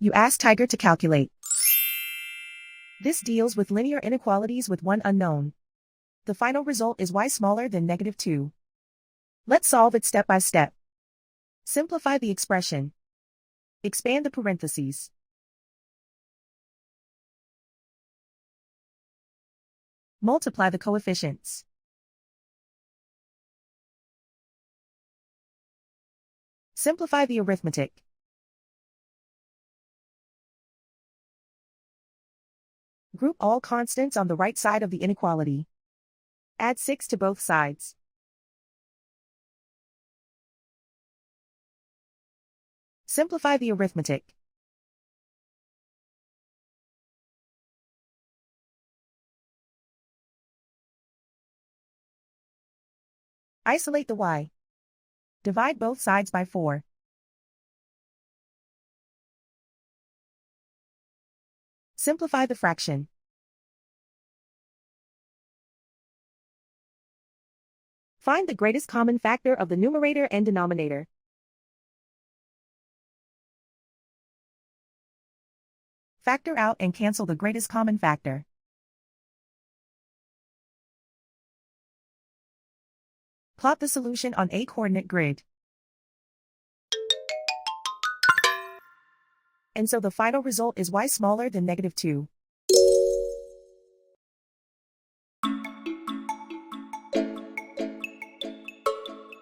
You ask Tiger to calculate. This deals with linear inequalities with one unknown. The final result is y smaller than -2. Let's solve it step by step. Simplify the expression. Expand the parentheses. Multiply the coefficients. Simplify the arithmetic. Group all constants on the right side of the inequality. Add 6 to both sides. Simplify the arithmetic. Isolate the y. Divide both sides by 4. Simplify the fraction. Find the greatest common factor of the numerator and denominator. Factor out and cancel the greatest common factor. Plot the solution on a coordinate grid. And so the final result is y smaller than -2.